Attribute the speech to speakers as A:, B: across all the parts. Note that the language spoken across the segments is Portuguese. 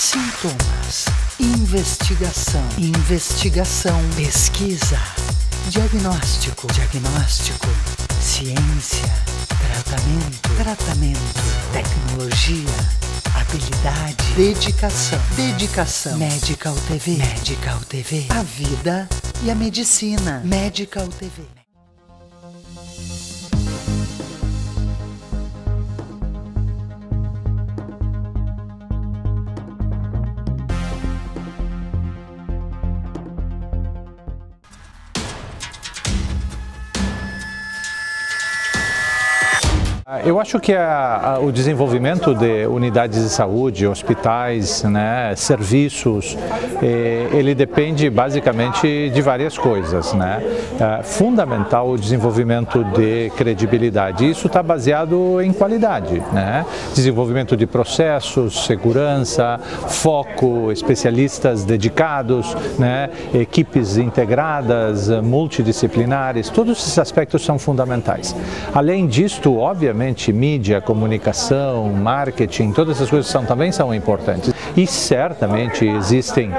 A: sintomas, investigação, pesquisa, diagnóstico, ciência, tratamento, tecnologia, habilidade, dedicação, Medical TV, a vida e a medicina, Medical TV.
B: Eu acho que o desenvolvimento de unidades de saúde, hospitais, né, serviços, ele depende basicamente de várias coisas, né? Fundamental o desenvolvimento de credibilidade. Isso está baseado em qualidade, né? Desenvolvimento de processos, segurança, foco, especialistas dedicados, né? Equipes integradas, multidisciplinares, todos esses aspectos são fundamentais. Além disto, obviamente, mídia, comunicação, marketing, todas essas coisas também são importantes. E certamente existem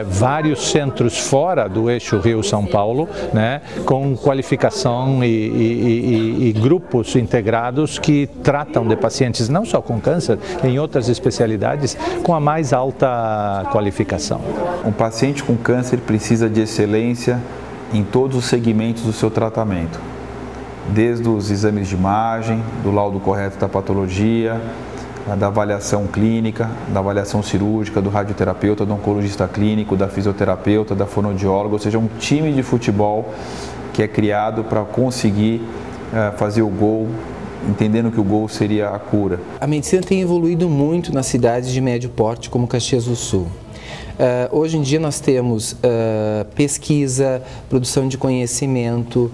B: vários centros fora do eixo Rio-São Paulo, né, com qualificação e grupos integrados que tratam de pacientes não só com câncer, em outras especialidades, com a mais alta qualificação.
C: Um paciente com câncer precisa de excelência em todos os segmentos do seu tratamento. Desde os exames de imagem, do laudo correto da patologia, da avaliação clínica, da avaliação cirúrgica, do radioterapeuta, do oncologista clínico, da fisioterapeuta, da fonoaudióloga, ou seja, um time de futebol que é criado para conseguir fazer o gol, entendendo que o gol seria a cura.
D: A medicina tem evoluído muito nas cidades de médio porte, como Caxias do Sul. Hoje em dia nós temos pesquisa, produção de conhecimento,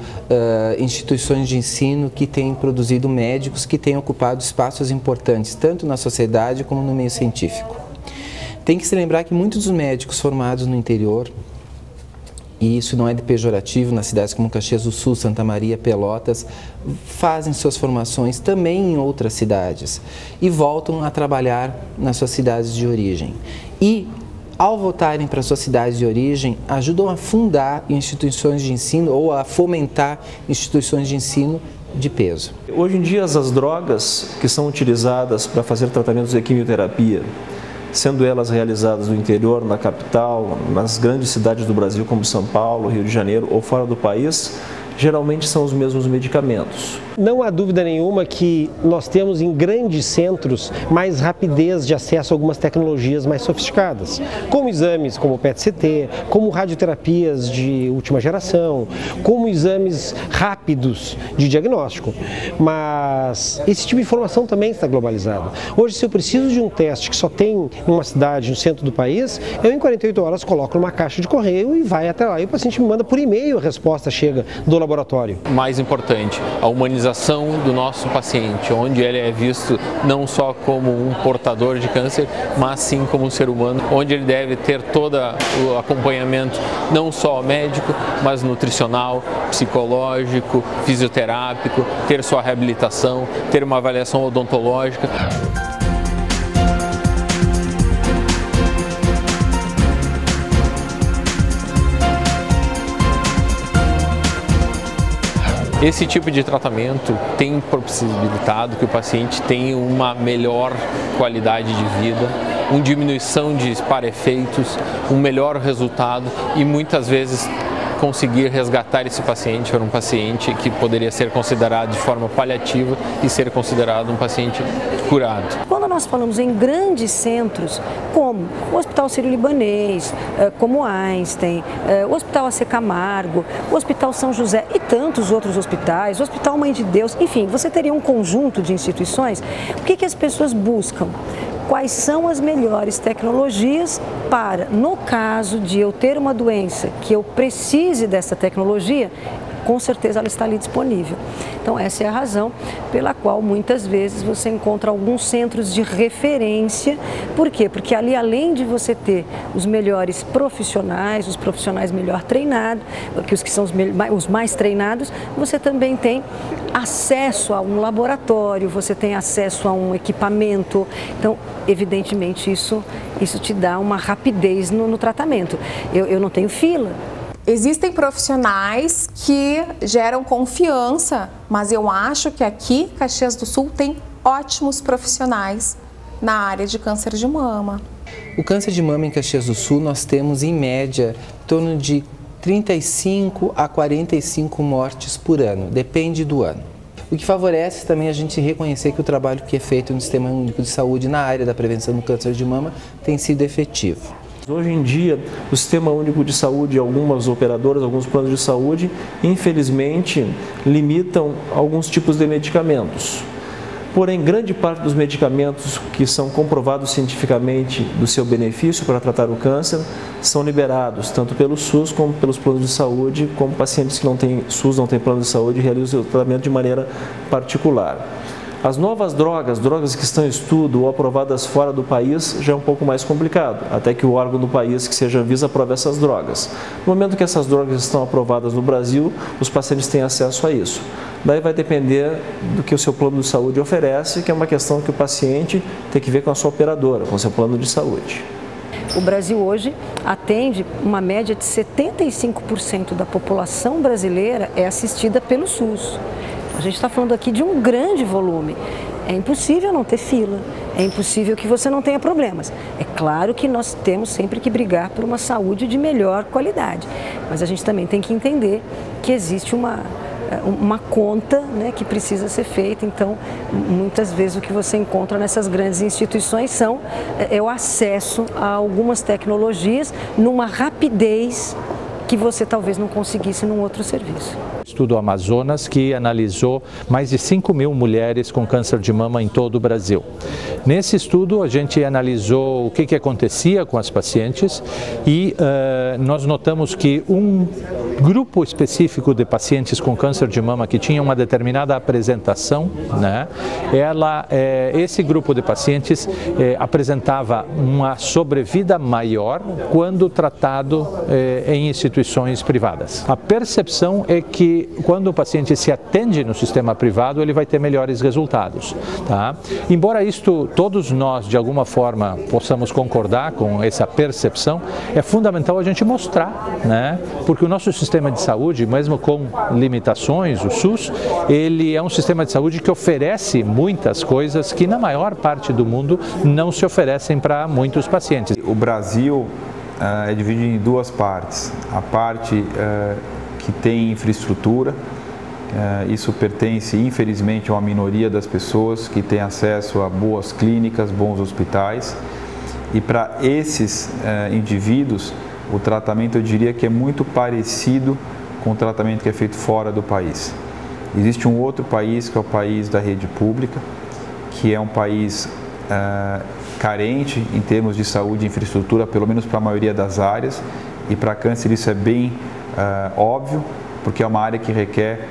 D: instituições de ensino que têm produzido médicos que têm ocupado espaços importantes, tanto na sociedade como no meio científico. Tem que se lembrar que muitos dos médicos formados no interior, e isso não é de pejorativo, nas cidades como Caxias do Sul, Santa Maria, Pelotas, fazem suas formações também em outras cidades e voltam a trabalhar nas suas cidades de origem. E ao voltarem para suas cidades de origem, ajudam a fundar instituições de ensino ou a fomentar instituições de ensino de peso.
E: Hoje em dia, as drogas que são utilizadas para fazer tratamentos de quimioterapia, sendo elas realizadas no interior, na capital, nas grandes cidades do Brasil, como São Paulo, Rio de Janeiro ou fora do país, geralmente são os mesmos medicamentos.
F: Não há dúvida nenhuma que nós temos em grandes centros mais rapidez de acesso a algumas tecnologias mais sofisticadas, como exames como o PET-CT, como radioterapias de última geração, como exames rápidos de diagnóstico. Mas esse tipo de informação também está globalizado. Hoje, se eu preciso de um teste que só tem numa cidade, no centro do país, eu em 48 horas coloco numa caixa de correio e vai até lá. E o paciente me manda por e-mail, a resposta chega do laboratório.
G: Mais importante, a humanização do nosso paciente, onde ele é visto não só como um portador de câncer, mas sim como um ser humano, onde ele deve ter todo o acompanhamento, não só médico, mas nutricional, psicológico, fisioterápico, ter sua reabilitação, ter uma avaliação odontológica. Esse tipo de tratamento tem possibilitado que o paciente tenha uma melhor qualidade de vida, uma diminuição de para-efeitos, um melhor resultado e muitas vezes conseguir resgatar esse paciente para um paciente que poderia ser considerado de forma paliativa e ser considerado um paciente curado.
H: Quando nós falamos em grandes centros, como o Hospital Sírio-Libanês, como Einstein, o Hospital AC Camargo, o Hospital São José e tantos outros hospitais, o Hospital Mãe de Deus, enfim, você teria um conjunto de instituições. O que as pessoas buscam? Quais são as melhores tecnologias para, no caso de eu ter uma doença que eu precise dessa tecnologia, com certeza ela está ali disponível. Então essa é a razão pela qual muitas vezes você encontra alguns centros de referência. Por quê? Porque ali, além de você ter os melhores profissionais, os profissionais melhor treinados, os que são os mais treinados, você também tem acesso a um laboratório, você tem acesso a um equipamento. Então, evidentemente, isso te dá uma rapidez no tratamento. Eu não tenho fila.
I: Existem profissionais que geram confiança, mas eu acho que aqui, Caxias do Sul, tem ótimos profissionais na área de câncer de mama.
D: O câncer de mama em Caxias do Sul, nós temos em média em torno de 35 a 45 mortes por ano, depende do ano. O que favorece também a gente reconhecer que o trabalho que é feito no Sistema Único de Saúde na área da prevenção do câncer de mama tem sido efetivo.
E: Hoje em dia, o Sistema Único de Saúde, algumas operadoras, alguns planos de saúde, infelizmente, limitam alguns tipos de medicamentos. Porém, grande parte dos medicamentos que são comprovados cientificamente do seu benefício para tratar o câncer são liberados, tanto pelo SUS como pelos planos de saúde, como pacientes que não têm SUS, não têm plano de saúde, realizam o tratamento de maneira particular. As novas drogas que estão em estudo ou aprovadas fora do país, já é um pouco mais complicado, até que o órgão do país, que seja a Anvisa, aprove essas drogas. No momento que essas drogas estão aprovadas no Brasil, os pacientes têm acesso a isso. Daí vai depender do que o seu plano de saúde oferece, que é uma questão que o paciente tem que ver com a sua operadora, com o seu plano de saúde.
H: O Brasil hoje atende uma média de 75% da população brasileira é assistida pelo SUS. A gente está falando aqui de um grande volume. É impossível não ter fila, é impossível que você não tenha problemas. É claro que nós temos sempre que brigar por uma saúde de melhor qualidade, mas a gente também tem que entender que existe uma conta, né, que precisa ser feita. Então, muitas vezes o que você encontra nessas grandes instituições é o acesso a algumas tecnologias numa rapidez que você talvez não conseguisse num outro serviço.
B: Estudo Amazonas, que analisou mais de 5 mil mulheres com câncer de mama em todo o Brasil. Nesse estudo, a gente analisou o que acontecia com as pacientes e nós notamos que um grupo específico de pacientes com câncer de mama que tinha uma determinada apresentação, né, esse grupo de pacientes apresentava uma sobrevida maior quando tratado em instituições privadas. A percepção é que quando o paciente se atende no sistema privado, ele vai ter melhores resultados. Tá? Embora isto, todos nós, de alguma forma, possamos concordar com essa percepção, é fundamental a gente mostrar, né? Porque o nosso sistema de saúde, mesmo com limitações, o SUS, ele é um sistema de saúde que oferece muitas coisas que, na maior parte do mundo, não se oferecem para muitos pacientes.
C: O Brasil é dividido em duas partes. A parte que tem infraestrutura, isso pertence infelizmente a uma minoria das pessoas que tem acesso a boas clínicas, bons hospitais, e para esses indivíduos o tratamento, eu diria que é muito parecido com o tratamento que é feito fora do país. Existe um outro país que é o país da rede pública, que é um país carente em termos de saúde e infraestrutura, pelo menos para a maioria das áreas, e para câncer isso é bem óbvio, porque é uma área que requer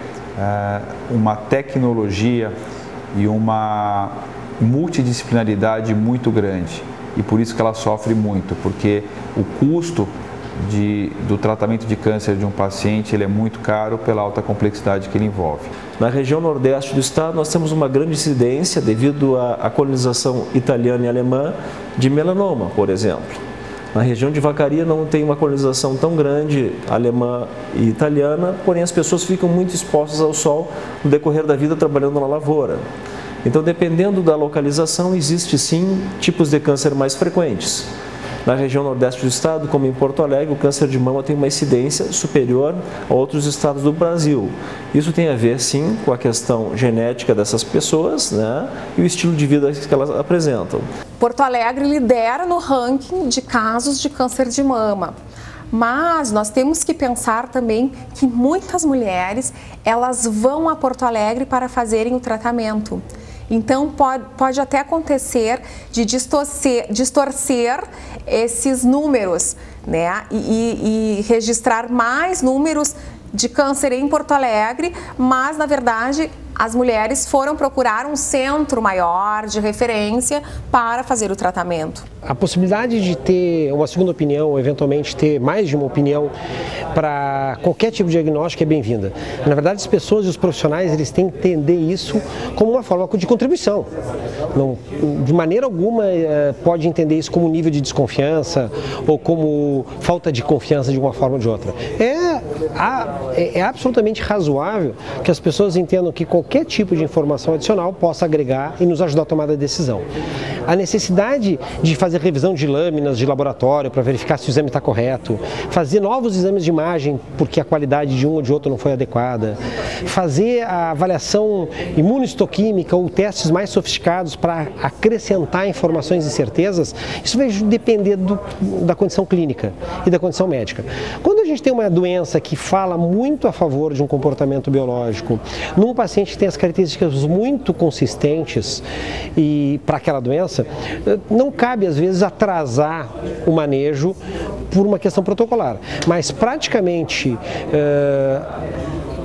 C: uma tecnologia e uma multidisciplinaridade muito grande, e por isso que ela sofre muito, porque o custo do tratamento de câncer de um paciente ele é muito caro pela alta complexidade que ele envolve.
E: Na região nordeste do estado nós temos uma grande incidência devido à colonização italiana e alemã de melanoma, por exemplo. Na região de Vacaria não tem uma colonização tão grande alemã e italiana, porém as pessoas ficam muito expostas ao sol no decorrer da vida trabalhando na lavoura. Então, dependendo da localização, existe sim tipos de câncer mais frequentes. Na região nordeste do estado, como em Porto Alegre, o câncer de mama tem uma incidência superior a outros estados do Brasil. Isso tem a ver, sim, com a questão genética dessas pessoas, né, e o estilo de vida que elas apresentam.
I: Porto Alegre lidera no ranking de casos de câncer de mama. Mas nós temos que pensar também que muitas mulheres, elas vão a Porto Alegre para fazerem o tratamento. Então, pode até acontecer de distorcer esses números, né? E registrar mais números de câncer em Porto Alegre, mas na verdade as mulheres foram procurar um centro maior de referência para fazer o tratamento.
F: A possibilidade de ter uma segunda opinião, ou eventualmente ter mais de uma opinião para qualquer tipo de diagnóstico é bem-vinda. Na verdade, as pessoas e os profissionais eles têm que entender isso como uma forma de contribuição. Não, de maneira alguma pode entender isso como nível de desconfiança ou como falta de confiança de uma forma ou de outra. É absolutamente razoável que as pessoas entendam que qualquer tipo de informação adicional possa agregar e nos ajudar a tomar a decisão. A necessidade de fazer revisão de lâminas de laboratório para verificar se o exame está correto, fazer novos exames de imagem porque a qualidade de um ou de outro não foi adequada, fazer a avaliação imunohistoquímica ou testes mais sofisticados para acrescentar informações e certezas, isso vai depender da condição clínica e da condição médica. Quando a gente tem uma doença que fala muito a favor de um comportamento biológico, num paciente que tem as características muito consistentes e para aquela doença, não cabe às vezes atrasar o manejo por uma questão protocolar, mas praticamente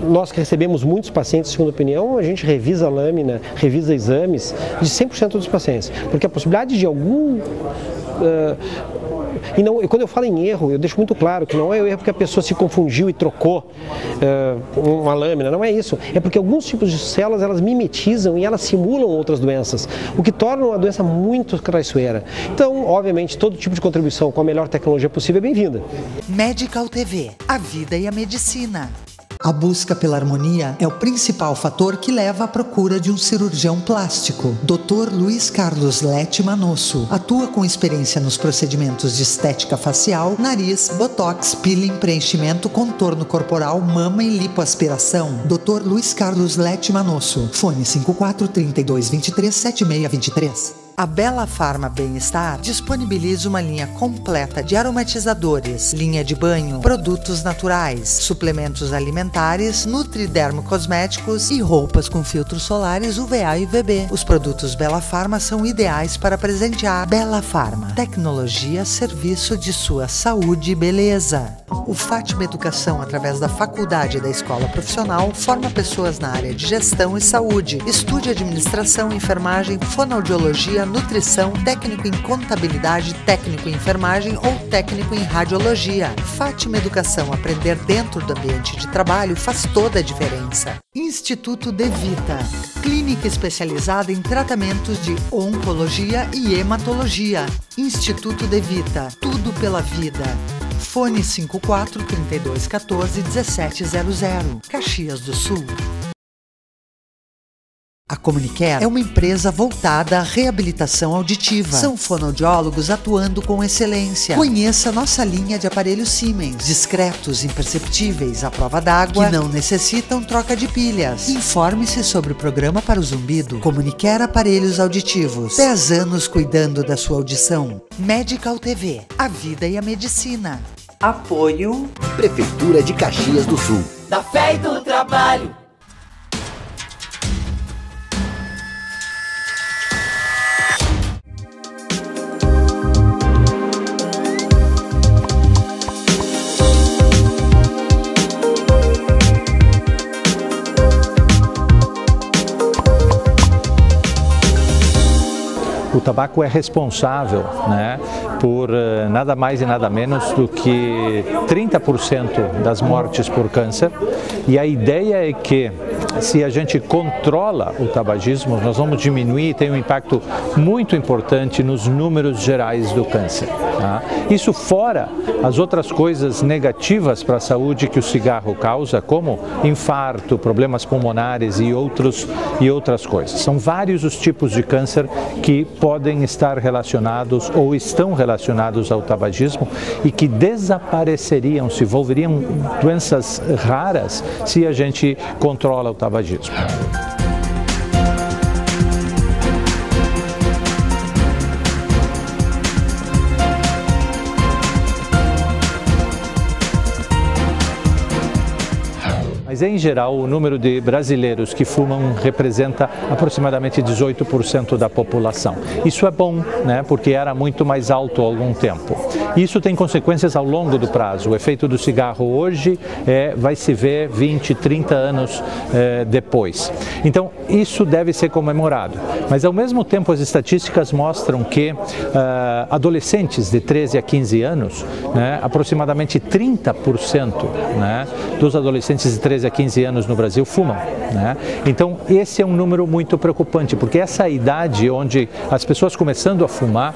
F: nós que recebemos muitos pacientes de segunda opinião, a gente revisa a lâmina, revisa exames de 100% dos pacientes, porque a possibilidade de algum e quando eu falo em erro, eu deixo muito claro que não é o erro porque a pessoa se confundiu e trocou uma lâmina, não é isso. É porque alguns tipos de células elas mimetizam e elas simulam outras doenças, o que torna uma doença muito traiçoeira. Então, obviamente, todo tipo de contribuição com a melhor tecnologia possível é bem-vinda.
A: Medical TV, a vida e a medicina. A busca pela harmonia é o principal fator que leva à procura de um cirurgião plástico. Dr. Luiz Carlos Lete Manosso atua com experiência nos procedimentos de estética facial, nariz, botox, peeling, preenchimento, contorno corporal, mama e lipoaspiração. Dr. Luiz Carlos Lete Manosso. Fone 54 32 23 7623. A Bela Farma Bem-Estar disponibiliza uma linha completa de aromatizadores, linha de banho, produtos naturais, suplementos alimentares, nutridermo cosméticos e roupas com filtros solares UVA e UVB. Os produtos Bela Farma são ideais para presentear. Bela Farma, tecnologia a serviço de sua saúde e beleza. O Fátima Educação, através da faculdade da escola profissional, forma pessoas na área de gestão e saúde. Estude administração, enfermagem, fonoaudiologia, nutrição, técnico em contabilidade, técnico em enfermagem ou técnico em radiologia. Fátima Educação, aprender dentro do ambiente de trabalho faz toda a diferença. Instituto De Vita, clínica especializada em tratamentos de oncologia e hematologia. Instituto De Vita, tudo pela vida. Fone 54 32 14 1700, Caxias do Sul. A Comunicare é uma empresa voltada à reabilitação auditiva. São fonoaudiólogos atuando com excelência. Conheça nossa linha de aparelhos Siemens, discretos, imperceptíveis, à prova d'água, que não necessitam troca de pilhas. Informe-se sobre o programa para o zumbido. Comunicare Aparelhos Auditivos. 10 anos cuidando da sua audição. Medical TV, a vida e a medicina. Apoio
J: Prefeitura de Caxias do Sul.
K: Da fé e do trabalho.
B: O tabaco é responsável, né, por nada mais e nada menos do que 30% das mortes por câncer, e a ideia é que se a gente controla o tabagismo, nós vamos diminuir e tem um impacto muito importante nos números gerais do câncer. Tá? Isso fora as outras coisas negativas para a saúde que o cigarro causa, como infarto, problemas pulmonares e outras coisas. São vários os tipos de câncer que podem estar relacionados ou estão relacionados ao tabagismo e que desapareceriam, se envolveriam doenças raras se a gente controla o tabagismo. Mas mas em geral o número de brasileiros que fumam representa aproximadamente 18% da população. Isso é bom, né, porque era muito mais alto há algum tempo. Isso tem consequências ao longo do prazo. O efeito do cigarro hoje vai se ver 20, 30 anos depois. Então, isso deve ser comemorado. Mas, ao mesmo tempo, as estatísticas mostram que adolescentes de 13 a 15 anos, né, aproximadamente 30%, né, dos adolescentes de 13 a 15 anos no Brasil fumam, né? Então, esse é um número muito preocupante, porque essa idade onde as pessoas começando a fumar,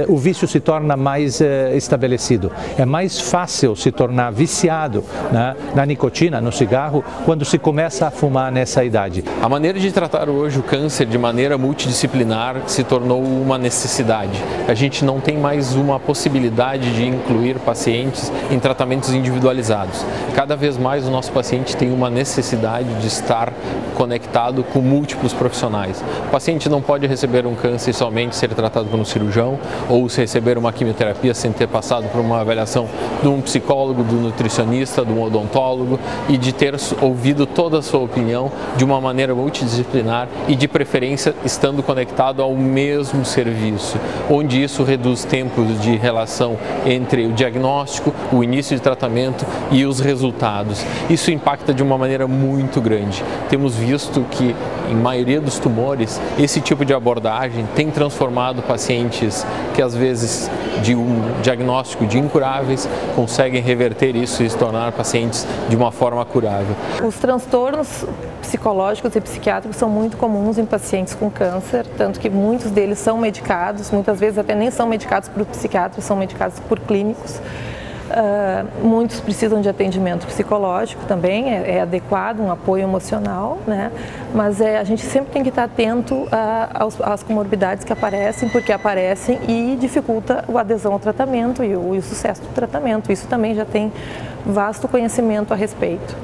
B: o vício se torna mais estabelecido. É mais fácil se tornar viciado, né, na nicotina, no cigarro, quando se começa a fumar nessa idade.
G: A maneira de tratar hoje o câncer de maneira multidisciplinar se tornou uma necessidade. A gente não tem mais uma possibilidade de incluir pacientes em tratamentos individualizados. Cada vez mais o nosso paciente tem uma necessidade de estar conectado com múltiplos profissionais. O paciente não pode receber um câncer e somente ser tratado por um cirurgião, ou se receber uma quimioterapia sem ter passado por uma avaliação de um psicólogo, do nutricionista, de um odontólogo, e de ter ouvido toda a sua opinião de uma maneira multidisciplinar e de preferência estando conectado ao mesmo serviço, onde isso reduz tempos de relação entre o diagnóstico, o início de tratamento e os resultados. Isso impacta de uma maneira muito grande. Temos visto que, em maioria dos tumores, esse tipo de abordagem tem transformado pacientes que, às vezes, de um diagnóstico de incuráveis, conseguem reverter isso e se tornar pacientes de uma forma curável.
L: Os transtornos psicológicos e psiquiátricos são muito comuns em pacientes com câncer, tanto que muitos deles são medicados, muitas vezes até nem são medicados por psiquiatras, são medicados por clínicos. Muitos precisam de atendimento psicológico também, é adequado, um apoio emocional, né? Mas a gente sempre tem que estar atento às comorbidades que aparecem, porque aparecem e dificulta a adesão ao tratamento e o sucesso do tratamento. Isso também já tem vasto conhecimento a respeito.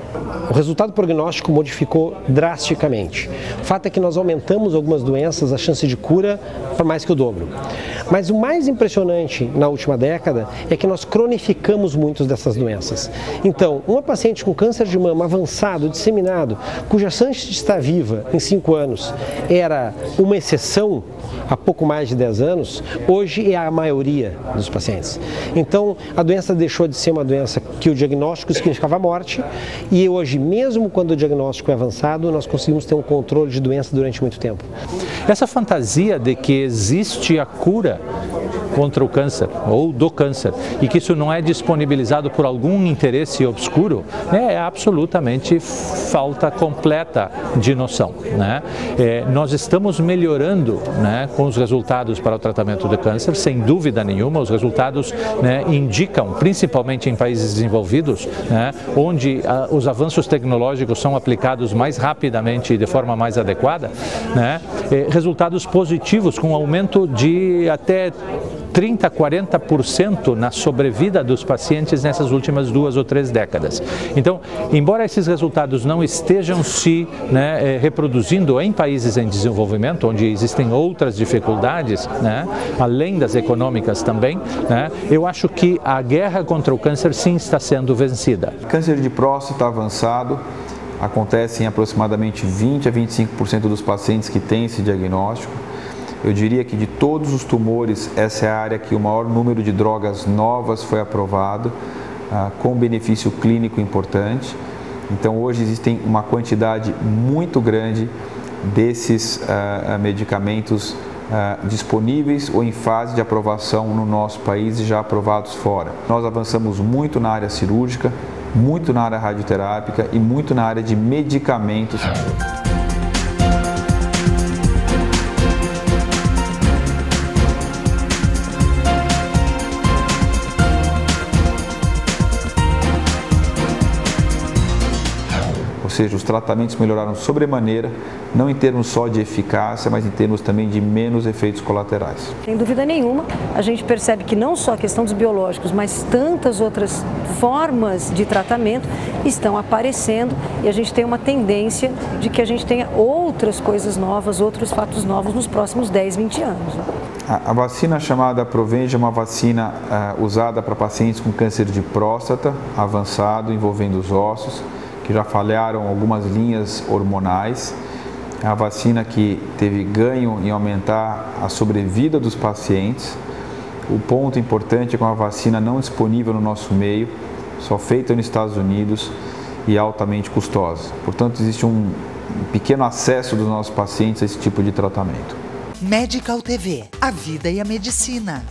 F: O resultado prognóstico modificou drasticamente. O fato é que nós aumentamos algumas doenças, a chance de cura para mais que o dobro. Mas o mais impressionante na última década é que nós cronificamos muitas dessas doenças. Então, uma paciente com câncer de mama avançado, disseminado, cuja chance de estar viva em 5 anos era uma exceção há pouco mais de 10 anos, hoje é a maioria dos pacientes. Então, a doença deixou de ser uma doença que o diagnóstico significava a morte, e hoje, mesmo quando o diagnóstico é avançado, nós conseguimos ter um controle de doença durante muito tempo.
B: Essa fantasia de que existe a cura contra o câncer ou do câncer e que isso não é disponibilizado por algum interesse obscuro é absolutamente falta completa de noção, né? Nós estamos melhorando, né, com os resultados para o tratamento do câncer, sem dúvida nenhuma. Os resultados, né, indicam, principalmente em países desenvolvidos, né, onde os avanços tecnológicos são aplicados mais rapidamente e de forma mais adequada, né, resultados positivos com aumento de até 30%, 40% na sobrevida dos pacientes nessas últimas 2 ou 3 décadas. Então, embora esses resultados não estejam se, né, reproduzindo em países em desenvolvimento, onde existem outras dificuldades, né, além das econômicas também, né, eu acho que a guerra contra o câncer sim está sendo vencida.
C: Câncer de próstata avançado acontece em aproximadamente 20 a 25% dos pacientes que têm esse diagnóstico. Eu diria que de todos os tumores, essa é a área que o maior número de drogas novas foi aprovado, com benefício clínico importante. Então, hoje existem uma quantidade muito grande desses medicamentos disponíveis ou em fase de aprovação no nosso país e já aprovados fora. Nós avançamos muito na área cirúrgica, muito na área radioterápica e muito na área de medicamentos. Ou seja, os tratamentos melhoraram sobremaneira, não em termos só de eficácia, mas em termos também de menos efeitos colaterais.
H: Sem dúvida nenhuma, a gente percebe que não só a questão dos biológicos, mas tantas outras formas de tratamento estão aparecendo, e a gente tem uma tendência de que a gente tenha outras coisas novas, outros fatos novos nos próximos 10, 20 anos.
C: A vacina chamada Provenge é uma vacina usada para pacientes com câncer de próstata avançado, envolvendo os ossos, que já falharam algumas linhas hormonais. É a vacina que teve ganho em aumentar a sobrevida dos pacientes. O ponto importante é que é uma vacina não disponível no nosso meio, só feita nos Estados Unidos e altamente custosa. Portanto, existe um pequeno acesso dos nossos pacientes a esse tipo de tratamento.
A: Medical TV, a vida e a medicina.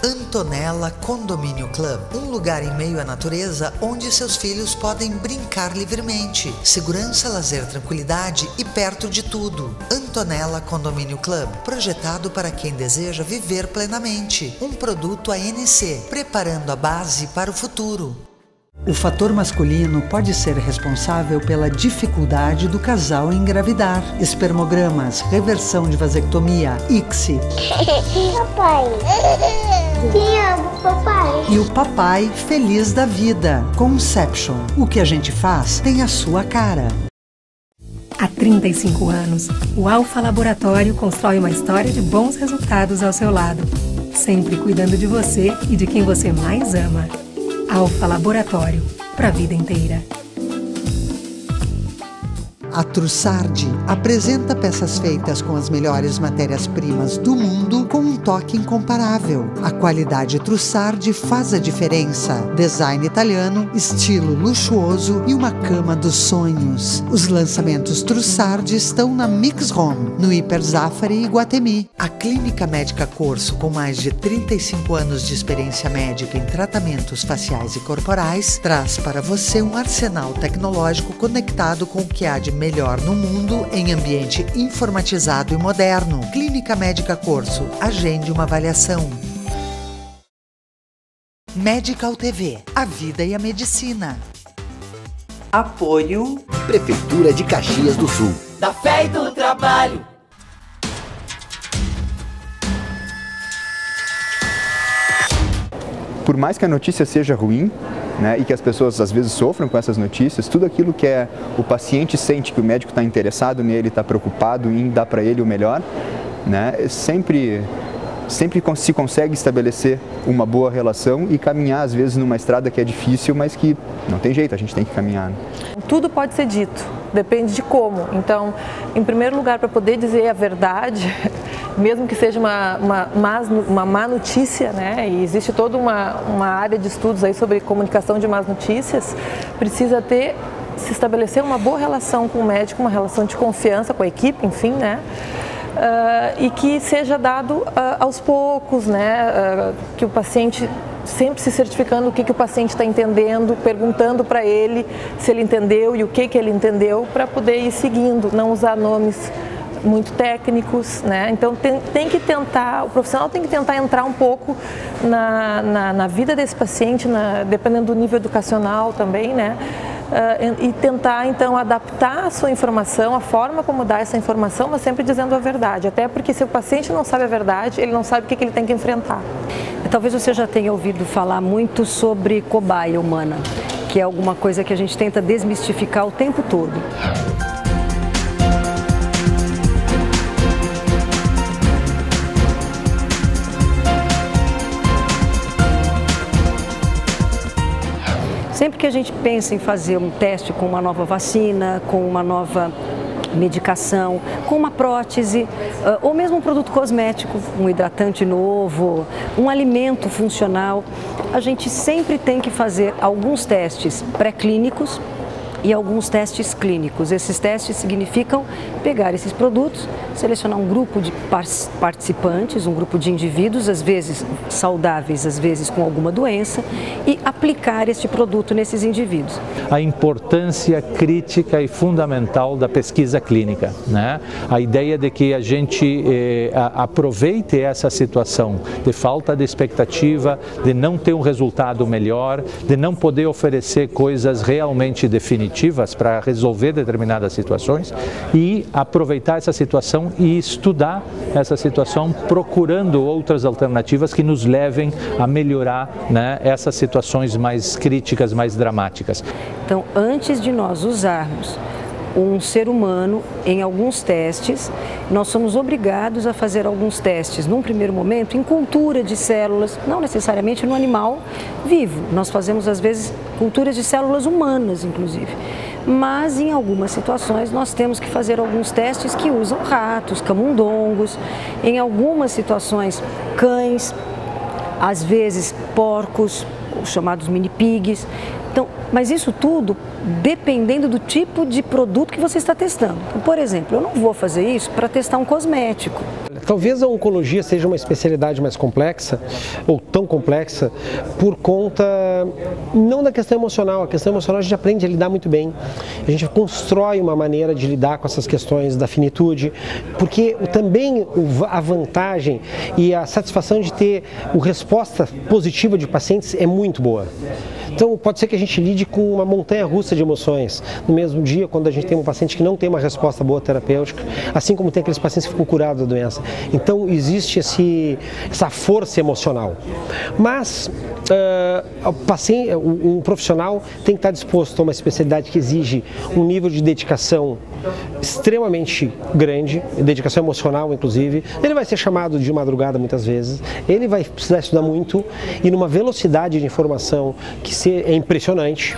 A: Antonella Condomínio Club, um lugar em meio à natureza onde seus filhos podem brincar livremente. Segurança, lazer, tranquilidade e perto de tudo. Antonella Condomínio Club, projetado para quem deseja viver plenamente. Um produto ANC, preparando a base para o futuro. O fator masculino pode ser responsável pela dificuldade do casal em engravidar. Espermogramas, reversão de vasectomia, ICSI.
M: Papai. Te amo, papai.
A: E o papai feliz da vida. Conception. O que a gente faz tem a sua cara.
N: Há 35 anos, o Alfa Laboratório constrói uma história de bons resultados ao seu lado. Sempre cuidando de você e de quem você mais ama. Alfa Laboratório, para a vida inteira.
A: A Trussardi apresenta peças feitas com as melhores matérias-primas do mundo com um toque incomparável. A qualidade Trussardi faz a diferença. Design italiano, estilo luxuoso e uma cama dos sonhos. Os lançamentos Trussardi estão na Mix Home, no Hiper Zafari e Guatemi. A Clínica Médica Corso, com mais de 35 anos de experiência médica em tratamentos faciais e corporais, traz para você um arsenal tecnológico conectado com o que há de melhor no mundo em ambiente informatizado e moderno. Clínica Médica Corso. Agende uma avaliação. Medical TV. A vida e a medicina.
J: Apoio Prefeitura de Caxias do Sul.
K: Da fé e do trabalho.
O: Por mais que a notícia seja ruim, né, e que as pessoas às vezes sofram com essas notícias, tudo aquilo que o paciente sente que o médico está interessado nele, está preocupado em dar para ele o melhor, né, sempre se consegue estabelecer uma boa relação e caminhar às vezes numa estrada que é difícil, mas que não tem jeito, a gente tem que caminhar.
L: Tudo pode ser dito, depende de como. Então, em primeiro lugar, para poder dizer a verdade, mesmo que seja uma má notícia, né? E existe toda uma área de estudos aí sobre comunicação de más notícias, precisa se estabelecer uma boa relação com o médico, uma relação de confiança com a equipe, enfim, né? E que seja dado aos poucos, né? Que o paciente sempre se certificando o que o paciente está entendendo, perguntando para ele se ele entendeu e o que ele entendeu, para poder ir seguindo, não usar nomes muito técnicos, né? Então tem que tentar, o profissional tem que tentar entrar um pouco na vida desse paciente, dependendo do nível educacional também, né? E tentar então adaptar a sua informação, a forma como dar essa informação, mas sempre dizendo a verdade, até porque se o paciente não sabe a verdade, ele não sabe o que ele tem que enfrentar.
H: Talvez você já tenha ouvido falar muito sobre cobaia humana, que é alguma coisa que a gente tenta desmistificar o tempo todo. Sempre que a gente pensa em fazer um teste com uma nova vacina, com uma nova medicação, com uma prótese, ou mesmo um produto cosmético, um hidratante novo, um alimento funcional, a gente sempre tem que fazer alguns testes pré-clínicos e alguns testes clínicos. Esses testes significam pegar esses produtos, selecionar um grupo de participantes, um grupo de indivíduos, às vezes saudáveis, às vezes com alguma doença, e aplicar este produto nesses indivíduos.
B: A importância crítica e fundamental da pesquisa clínica, né? A ideia de que a gente aproveite essa situação de falta de expectativa, de não ter um resultado melhor, de não poder oferecer coisas realmente definitivas para resolver determinadas situações, e aproveitar essa situação e estudar essa situação, procurando outras alternativas que nos levem a melhorar, né, essas situações mais críticas, mais dramáticas.
H: Então, antes de nós usarmos um ser humano em alguns testes. Nós somos obrigados a fazer alguns testes, num primeiro momento, em cultura de células, não necessariamente no animal vivo. Nós fazemos, às vezes, culturas de células humanas, inclusive. Mas, em algumas situações, nós temos que fazer alguns testes que usam ratos, camundongos, em algumas situações, cães, às vezes, porcos, os chamados mini pigs. Então, mas isso tudo dependendo do tipo de produto que você está testando. Então, por exemplo, eu não vou fazer isso para testar um cosmético.
F: Talvez a oncologia seja uma especialidade mais complexa, ou tão complexa, por conta, não da questão emocional. A questão emocional a gente aprende a lidar muito bem. A gente constrói uma maneira de lidar com essas questões da finitude, porque também a vantagem e a satisfação de ter a resposta positiva de pacientes é muito boa. Então, pode ser que a gente lide com uma montanha-russa de emoções. No mesmo dia, quando a gente tem um paciente que não tem uma resposta boa terapêutica, assim como tem aqueles pacientes que ficam curados da doença. Então, existe essa força emocional. Mas, um profissional tem que estar disposto a uma especialidade que exige um nível de dedicação extremamente grande, dedicação emocional, inclusive. Ele vai ser chamado de madrugada muitas vezes, ele vai precisar estudar muito e numa velocidade de informação que é impressionante.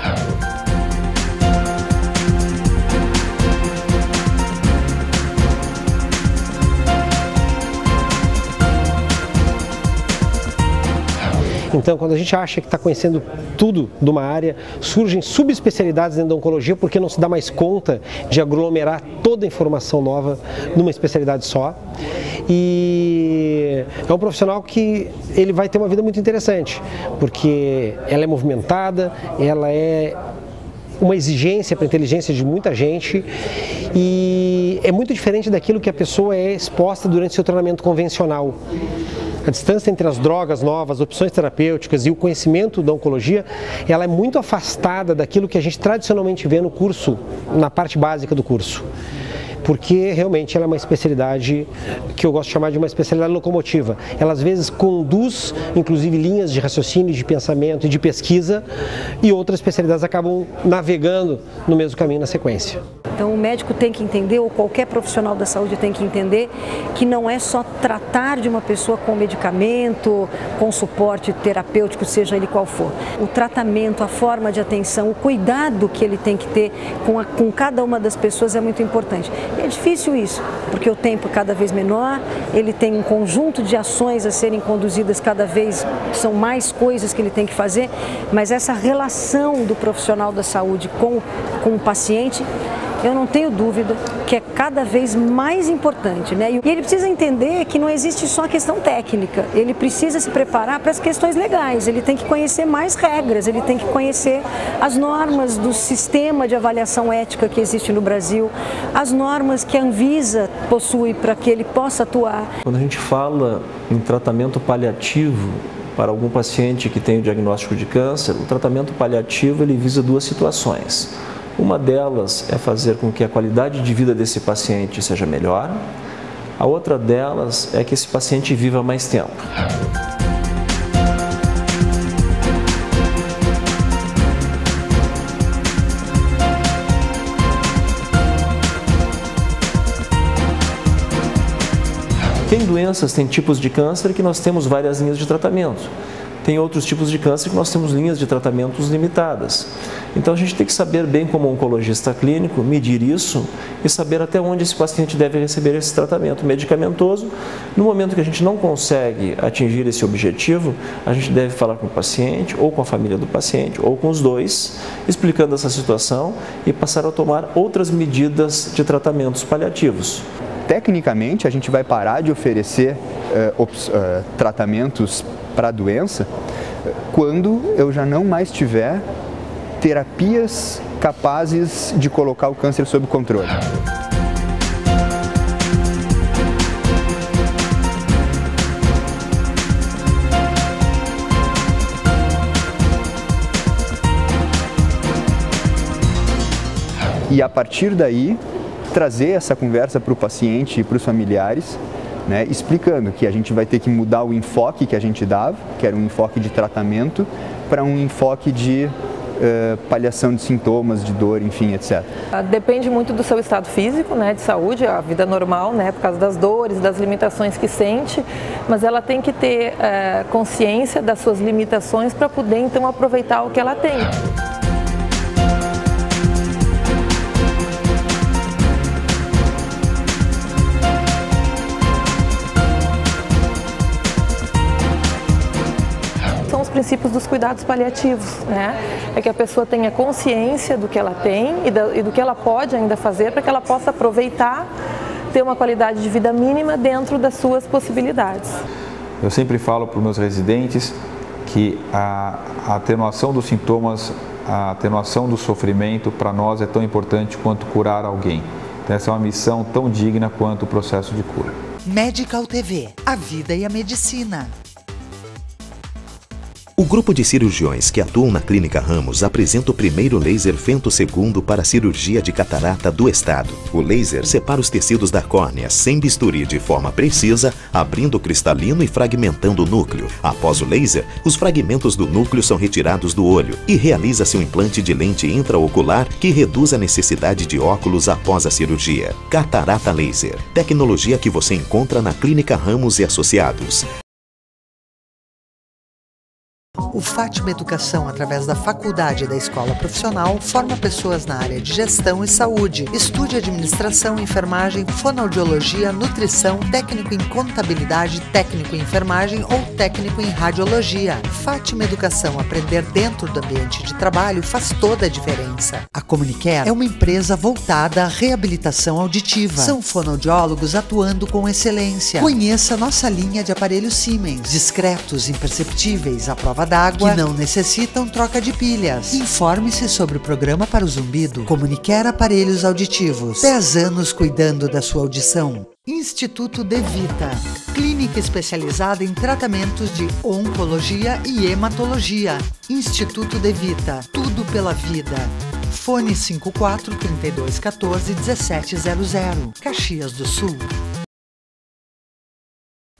F: Então, quando a gente acha que está conhecendo tudo de uma área, surgem subespecialidades dentro da oncologia porque não se dá mais conta de aglomerar toda a informação nova numa especialidade só. E é um profissional que ele vai ter uma vida muito interessante, porque ela é movimentada, ela é uma exigência para a inteligência de muita gente e é muito diferente daquilo que a pessoa é exposta durante seu treinamento convencional. A distância entre as drogas novas, opções terapêuticas e o conhecimento da oncologia, ela é muito afastada daquilo que a gente tradicionalmente vê no curso, na parte básica do curso. Porque realmente ela é uma especialidade que eu gosto de chamar de uma especialidade locomotiva. Ela às vezes conduz, inclusive, linhas de raciocínio, de pensamento e de pesquisa, e outras especialidades acabam navegando no mesmo caminho na sequência.
H: Então o médico tem que entender, ou qualquer profissional da saúde tem que entender, que não é só tratar de uma pessoa com medicamento, com suporte terapêutico, seja ele qual for. O tratamento, a forma de atenção, o cuidado que ele tem que ter com cada uma das pessoas é muito importante. E é difícil isso, porque o tempo é cada vez menor, ele tem um conjunto de ações a serem conduzidas cada vez, são mais coisas que ele tem que fazer, mas essa relação do profissional da saúde com o paciente, eu não tenho dúvida que é cada vez mais importante, né? E ele precisa entender que não existe só a questão técnica, ele precisa se preparar para as questões legais, ele tem que conhecer mais regras, ele tem que conhecer as normas do sistema de avaliação ética que existe no Brasil, as normas que a Anvisa possui para que ele possa atuar.
E: Quando a gente fala em tratamento paliativo para algum paciente que tem o diagnóstico de câncer, o tratamento paliativo ele visa duas situações. Uma delas é fazer com que a qualidade de vida desse paciente seja melhor. A outra delas é que esse paciente viva mais tempo. Tem doenças, tem tipos de câncer que nós temos várias linhas de tratamento. Tem outros tipos de câncer que nós temos linhas de tratamentos limitadas. Então a gente tem que saber bem como oncologista clínico, medir isso e saber até onde esse paciente deve receber esse tratamento medicamentoso. No momento que a gente não consegue atingir esse objetivo, a gente deve falar com o paciente, ou com a família do paciente, ou com os dois, explicando essa situação e passar a tomar outras medidas de tratamentos paliativos.
O: Tecnicamente, a gente vai parar de oferecer tratamentos para a doença quando eu já não mais tiver terapias capazes de colocar o câncer sob controle. E a partir daí, trazer essa conversa para o paciente e para os familiares, né, explicando que a gente vai ter que mudar o enfoque que a gente dava, que era um enfoque de tratamento, para um enfoque de paliação de sintomas, de dor, enfim, etc.
L: Depende muito do seu estado físico, né, de saúde, a vida normal, né, por causa das dores, das limitações que sente, mas ela tem que ter consciência das suas limitações para poder então aproveitar o que ela tem. São os princípios dos cuidados paliativos, né? É que a pessoa tenha consciência do que ela tem e do que ela pode ainda fazer para que ela possa aproveitar, ter uma qualidade de vida mínima dentro das suas possibilidades.
C: Eu sempre falo para os meus residentes que a atenuação dos sintomas, a atenuação do sofrimento para nós é tão importante quanto curar alguém. Então essa é uma missão tão digna quanto o processo de cura.
A: Medical TV, a vida e a medicina.
P: O grupo de cirurgiões que atuam na Clínica Ramos apresenta o primeiro laser femtossegundo para a cirurgia de catarata do estado. O laser separa os tecidos da córnea sem bisturi de forma precisa, abrindo o cristalino e fragmentando o núcleo. Após o laser, os fragmentos do núcleo são retirados do olho e realiza-se um implante de lente intraocular que reduz a necessidade de óculos após a cirurgia. Catarata Laser, tecnologia que você encontra na Clínica Ramos e Associados.
A: O Fátima Educação, através da Faculdade da Escola Profissional, forma pessoas na área de gestão e saúde. Estude administração, enfermagem, fonoaudiologia, nutrição, técnico em contabilidade, técnico em enfermagem ou técnico em radiologia. Fátima Educação, aprender dentro do ambiente de trabalho faz toda a diferença. A Comunicare é uma empresa voltada à reabilitação auditiva. São fonoaudiólogos atuando com excelência. Conheça nossa linha de aparelhos Siemens, discretos, imperceptíveis, à prova d'água, que não necessitam troca de pilhas. Informe-se sobre o programa para o zumbido. Comunicare aparelhos auditivos. 10 anos cuidando da sua audição. Instituto De Vita, clínica especializada em tratamentos de oncologia e hematologia. Instituto De Vita, tudo pela vida. Fone 54 32 14 1700, Caxias do Sul.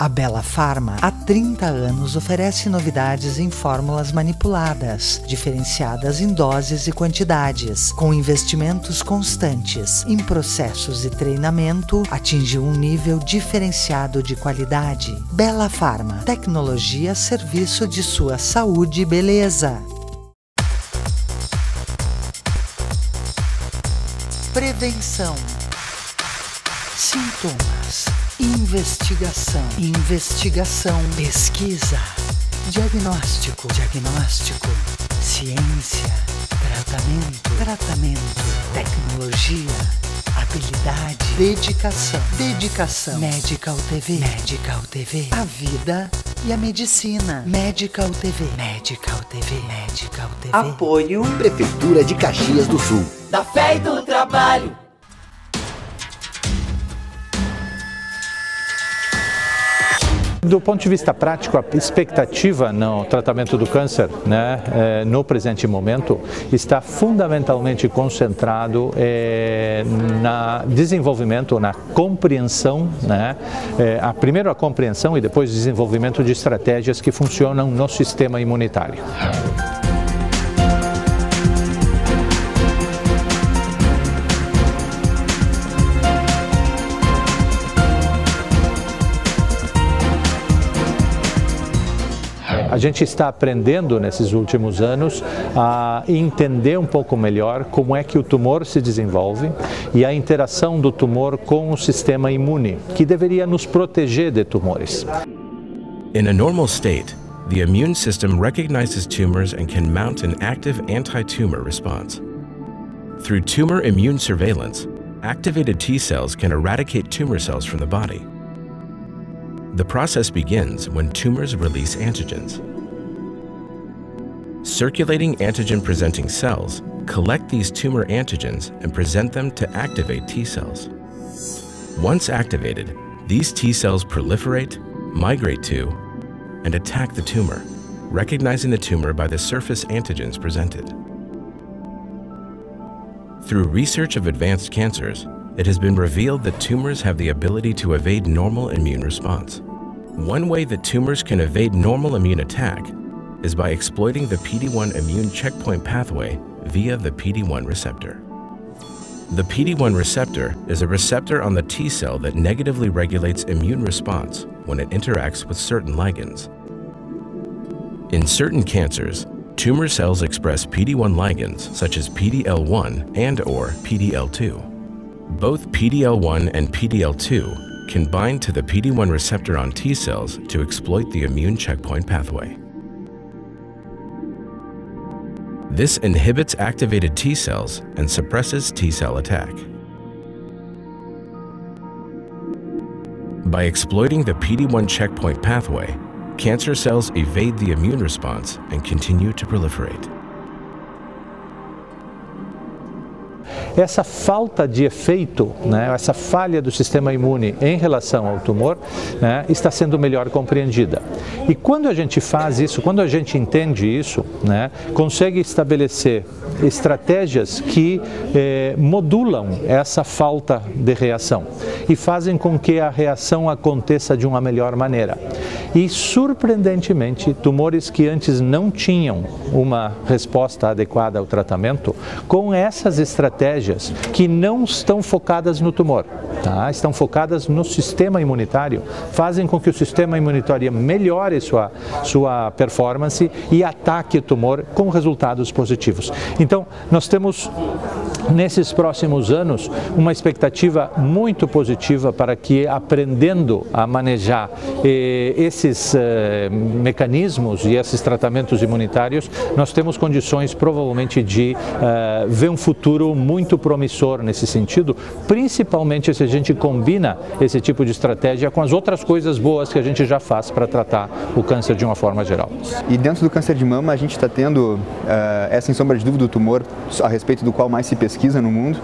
A: A Bela Pharma, há 30 anos, oferece novidades em fórmulas manipuladas, diferenciadas em doses e quantidades, com investimentos constantes. Em processos e treinamento, atinge um nível diferenciado de qualidade. Bela Pharma, tecnologia a serviço de sua saúde e beleza. Prevenção. Sintomas. Investigação, pesquisa, diagnóstico, ciência, tratamento, tecnologia, habilidade, dedicação, Medical TV, a vida e a medicina, Medical TV.
J: Apoio Prefeitura de Caxias do Sul.
K: Da fé e do trabalho.
B: Do ponto de vista prático, a expectativa no tratamento do câncer, né, no presente momento, está fundamentalmente concentrado na desenvolvimento, na compreensão, né, primeiro a compreensão e depois o desenvolvimento de estratégias que funcionam no sistema imunitário. A gente está aprendendo nesses últimos anos a entender um pouco melhor como é que o tumor se desenvolve e a interação do tumor com o sistema imune, que deveria nos proteger de tumores.
Q: In a normal state, the immune system recognizes tumors and can mount an active anti-tumor response. Through tumor immune surveillance, activated T cells can eradicate tumor cells from the body. The process begins when tumors release antigens. Circulating antigen-presenting cells collect these tumor antigens and present them to activate T cells. Once activated, these T cells proliferate, migrate to, and attack the tumor, recognizing the tumor by the surface antigens presented. Through research of advanced cancers, it has been revealed that tumors have the ability to evade normal immune response. One way that tumors can evade normal immune attack is by exploiting the PD-1 immune checkpoint pathway via the PD-1 receptor. The PD-1 receptor is a receptor on the T cell that negatively regulates immune response when it interacts with certain ligands. In certain cancers, tumor cells express PD-1 ligands such as PD-L1 and/or PD-L2. Both PD-L1 and PD-L2 can bind to the PD-1 receptor on T cells to exploit the immune checkpoint pathway. This inhibits activated T cells and suppresses T cell attack. By exploiting the PD-1 checkpoint pathway, cancer cells evade the immune response and continue to proliferate.
B: Essa falta de efeito, né, essa falha do sistema imune em relação ao tumor, né, está sendo melhor compreendida. E quando a gente faz isso, quando a gente entende isso, né, consegue estabelecer estratégias que modulam essa falta de reação e fazem com que a reação aconteça de uma melhor maneira. E, surpreendentemente, tumores que antes não tinham uma resposta adequada ao tratamento, com essas estratégias que não estão focadas no tumor, tá? Estão focadas no sistema imunitário, fazem com que o sistema imunitário melhore sua performance e ataque o tumor com resultados positivos. Então, nós temos nesses próximos anos uma expectativa muito positiva para que, aprendendo a manejar esses mecanismos e esses tratamentos imunitários, nós temos condições provavelmente de ver um futuro muito promissor nesse sentido, principalmente se a gente combina esse tipo de estratégia com as outras coisas boas que a gente já faz para tratar o câncer de uma forma geral.
O: E dentro do câncer de mama a gente está tendo, sem sombra de dúvida, o tumor a respeito do qual mais se pesquisa no mundo,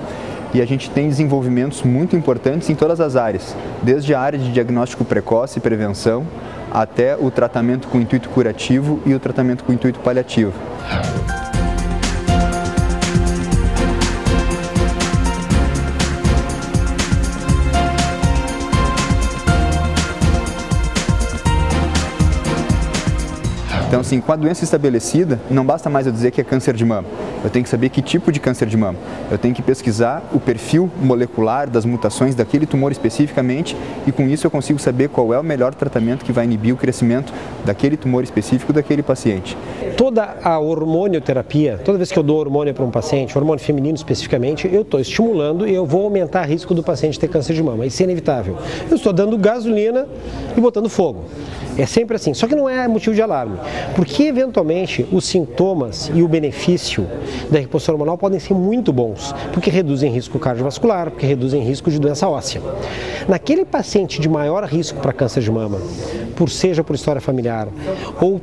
O: e a gente tem desenvolvimentos muito importantes em todas as áreas, desde a área de diagnóstico precoce e prevenção, até o tratamento com intuito curativo e o tratamento com intuito paliativo. Então, assim, com a doença estabelecida, não basta mais eu dizer que é câncer de mama. Eu tenho que saber que tipo de câncer de mama. Eu tenho que pesquisar o perfil molecular das mutações daquele tumor especificamente, e com isso eu consigo saber qual é o melhor tratamento que vai inibir o crescimento daquele tumor específico daquele paciente.
F: Toda a hormonioterapia, toda vez que eu dou hormônio para um paciente, hormônio feminino especificamente, eu estou estimulando e eu vou aumentar o risco do paciente ter câncer de mama. Isso é inevitável. Eu estou dando gasolina e botando fogo. É sempre assim, só que não é motivo de alarme, porque eventualmente os sintomas e o benefício da reposição hormonal podem ser muito bons, porque reduzem risco cardiovascular, porque reduzem risco de doença óssea. Naquele paciente de maior risco para câncer de mama, seja por história familiar ou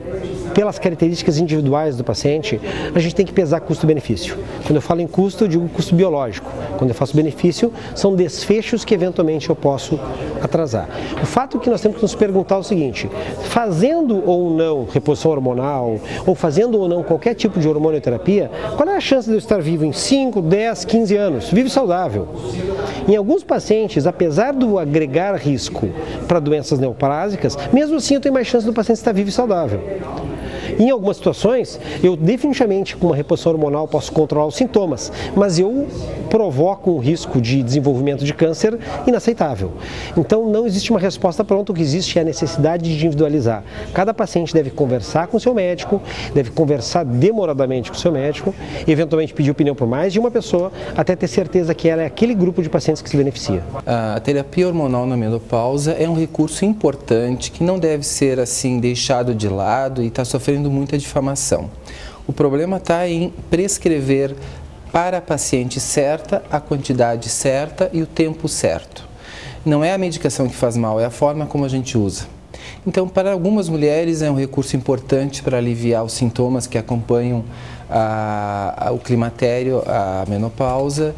F: pelas características individuais do paciente, a gente tem que pesar custo-benefício. Quando eu falo em custo, eu digo custo biológico. Quando eu faço benefício, são desfechos que eventualmente eu posso atrasar. O fato é que nós temos que nos perguntar o seguinte: fazendo ou não reposição hormonal, ou fazendo ou não qualquer tipo de hormonioterapia, qual é a chance de eu estar vivo em 5, 10, 15 anos? Vivo saudável. Em alguns pacientes, apesar do agregar risco para doenças neoplásicas, mesmo assim eu tenho mais chance do paciente estar vivo e saudável. Em algumas situações, eu definitivamente com uma reposição hormonal posso controlar os sintomas, mas eu provoco um risco de desenvolvimento de câncer inaceitável. Então não existe uma resposta pronta, o que existe é a necessidade de individualizar. Cada paciente deve conversar com o seu médico, deve conversar demoradamente com o seu médico, eventualmente pedir opinião por mais de uma pessoa, até ter certeza que ela é aquele grupo de pacientes que se beneficia.
D: A terapia hormonal na menopausa é um recurso importante que não deve ser assim deixado de lado e está sofrendo muita difamação. O problema está em prescrever para a paciente certa, a quantidade certa e o tempo certo. Não é a medicação que faz mal, é a forma como a gente usa. Então, para algumas mulheres é um recurso importante para aliviar os sintomas que acompanham o climatério, a menopausa,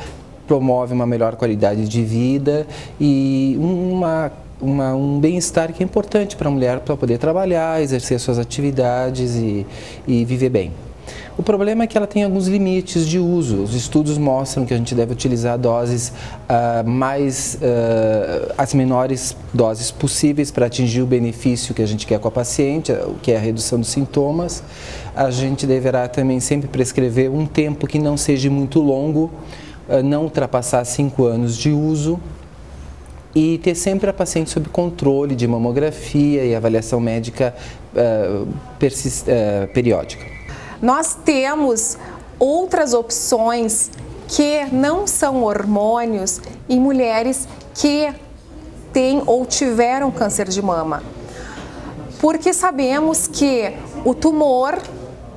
D: promove uma melhor qualidade de vida e um bem-estar que é importante para a mulher para poder trabalhar, exercer suas atividades e viver bem. O problema é que ela tem alguns limites de uso. Os estudos mostram que a gente deve utilizar doses as menores doses possíveis para atingir o benefício que a gente quer com a paciente, que é a redução dos sintomas. A gente deverá também sempre prescrever um tempo que não seja muito longo, não ultrapassar 5 anos de uso, e ter sempre a paciente sob controle de mamografia e avaliação médica periódica.
I: Nós temos outras opções que não são hormônios em mulheres que têm ou tiveram câncer de mama. Porque sabemos que o tumor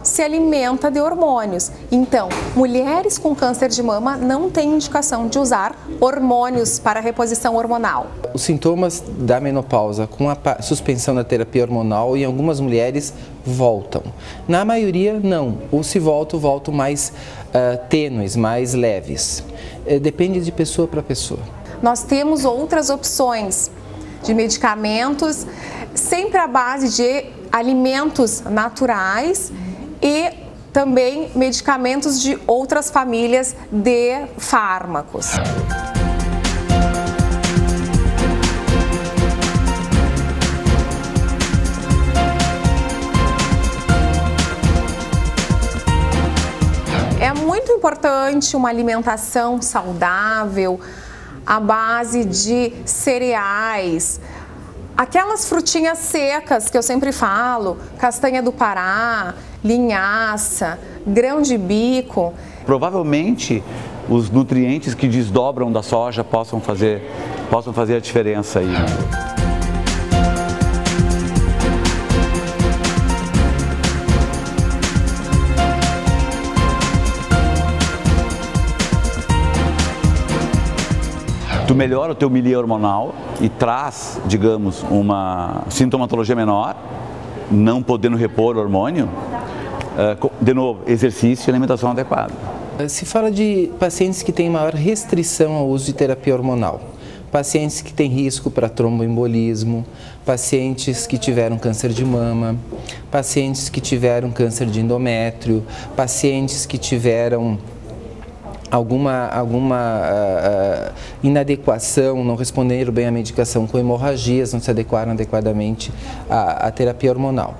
I: se alimenta de hormônios. Então, mulheres com câncer de mama não têm indicação de usar hormônios para reposição hormonal.
D: Os sintomas da menopausa com a suspensão da terapia hormonal em algumas mulheres voltam. Na maioria, não. Ou se voltam mais tênues, mais leves. Depende de pessoa para pessoa.
I: Nós temos outras opções de medicamentos, sempre à base de alimentos naturais e também medicamentos de outras famílias de fármacos. É muito importante uma alimentação saudável, à base de cereais, aquelas frutinhas secas que eu sempre falo, castanha do Pará, linhaça, grão de bico.
R: Provavelmente os nutrientes que desdobram da soja possam fazer a diferença aí. Tu melhora o teu milieu hormonal e traz, digamos, uma sintomatologia menor, não podendo repor o hormônio. De novo, exercício e alimentação adequada.
D: Se fala de pacientes que têm maior restrição ao uso de terapia hormonal. Pacientes que têm risco para tromboembolismo, pacientes que tiveram câncer de mama, pacientes que tiveram câncer de endométrio, pacientes que tiveram alguma inadequação, não responderam bem à medicação com hemorragias, não se adequaram adequadamente à terapia hormonal.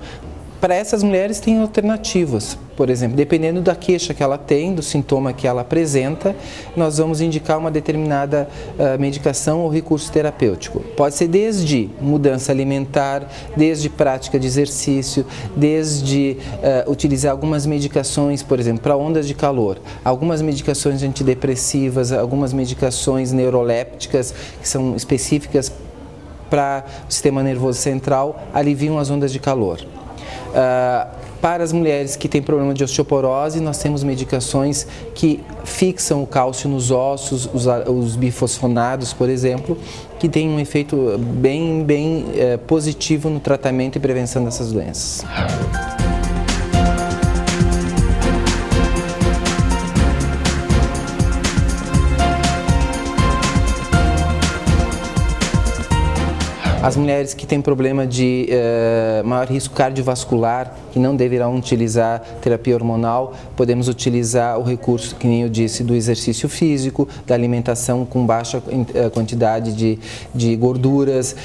D: Para essas mulheres tem alternativas, por exemplo, dependendo da queixa que ela tem, do sintoma que ela apresenta, nós vamos indicar uma determinada medicação ou recurso terapêutico. Pode ser desde mudança alimentar, desde prática de exercício, desde utilizar algumas medicações, por exemplo, para ondas de calor, algumas medicações antidepressivas, algumas medicações neurolépticas que são específicas para o sistema nervoso central, aliviam as ondas de calor. Para as mulheres que têm problema de osteoporose, nós temos medicações que fixam o cálcio nos ossos, os bifosfonados, por exemplo, que têm um efeito bem positivo no tratamento e prevenção dessas doenças. As mulheres que têm problema de maior risco cardiovascular, que não deverão utilizar terapia hormonal, podemos utilizar o recurso, que nem eu disse, do exercício físico, da alimentação com baixa quantidade de gorduras,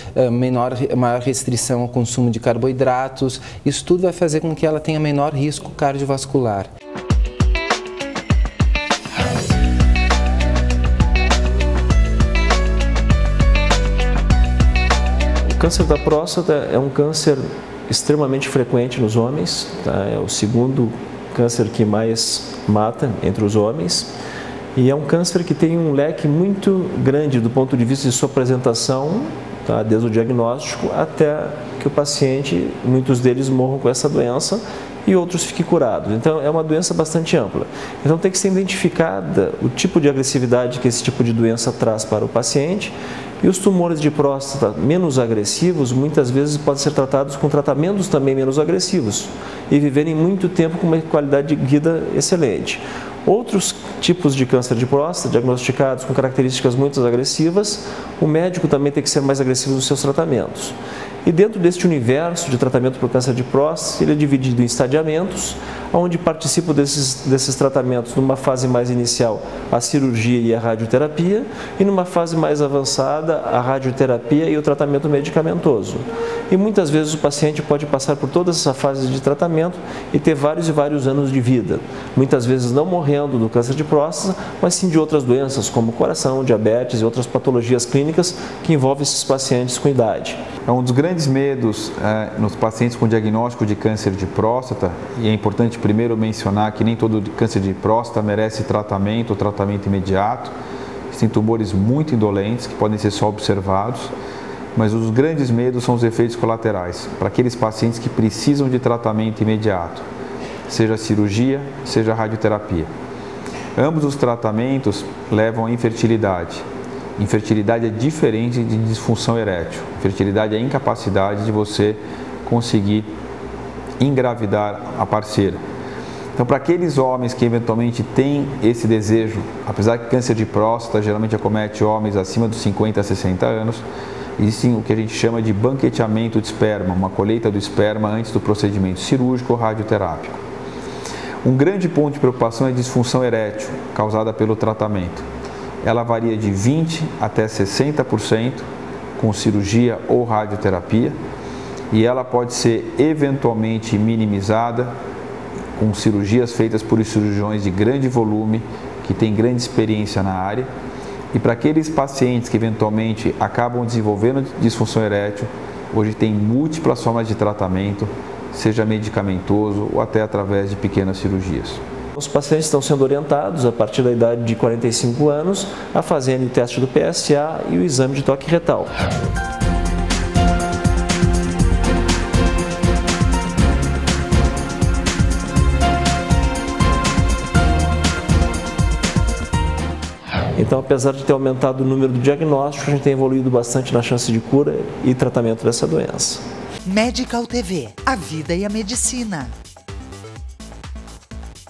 D: maior restrição ao consumo de carboidratos. Isso tudo vai fazer com que ela tenha menor risco cardiovascular.
E: O câncer da próstata é um câncer extremamente frequente nos homens, tá? É o segundo câncer que mais mata entre os homens e é um câncer que tem um leque muito grande do ponto de vista de sua apresentação, tá? Desde o diagnóstico até que o paciente, muitos deles morram com essa doença e outros fiquem curados. Então é uma doença bastante ampla. Então tem que ser identificada o tipo de agressividade que esse tipo de doença traz para o paciente. E os tumores de próstata menos agressivos, muitas vezes podem ser tratados com tratamentos também menos agressivos e viverem muito tempo com uma qualidade de vida excelente. Outros tipos de câncer de próstata, diagnosticados com características muito agressivas, o médico também tem que ser mais agressivo nos seus tratamentos. E dentro deste universo de tratamento para o câncer de próstata, ele é dividido em estadiamentos, onde participam desses tratamentos numa fase mais inicial a cirurgia e a radioterapia, e numa fase mais avançada a radioterapia e o tratamento medicamentoso. E muitas vezes o paciente pode passar por todas essas fases de tratamento e ter vários e vários anos de vida. Muitas vezes não morrendo do câncer de próstata, mas sim de outras doenças como coração, diabetes e outras patologias clínicas que envolvem esses pacientes com idade.
C: É um dos grandes medos nos pacientes com diagnóstico de câncer de próstata, e é importante primeiro mencionar que nem todo câncer de próstata merece tratamento imediato. Existem tumores muito indolentes que podem ser só observados, mas os grandes medos são os efeitos colaterais, para aqueles pacientes que precisam de tratamento imediato, seja cirurgia, seja radioterapia. Ambos os tratamentos levam à infertilidade. Infertilidade é diferente de disfunção erétil. Infertilidade é a incapacidade de você conseguir engravidar a parceira. Então, para aqueles homens que eventualmente têm esse desejo, apesar que câncer de próstata geralmente acomete homens acima dos 50 a 60 anos, existe o que a gente chama de banqueteamento de esperma, uma colheita do esperma antes do procedimento cirúrgico ou radioterápico. Um grande ponto de preocupação é a disfunção erétil, causada pelo tratamento. Ela varia de 20% até 60% com cirurgia ou radioterapia, e ela pode ser eventualmente minimizada com cirurgias feitas por cirurgiões de grande volume, que têm grande experiência na área. E para aqueles pacientes que eventualmente acabam desenvolvendo disfunção erétil, hoje tem múltiplas formas de tratamento, seja medicamentoso ou até através de pequenas cirurgias.
E: Os pacientes estão sendo orientados, a partir da idade de 45 anos, a fazerem o teste do PSA e o exame de toque retal. Então, apesar de ter aumentado o número do diagnóstico, a gente tem evoluído bastante na chance de cura e tratamento dessa doença.
A: Medical TV, a vida e a medicina.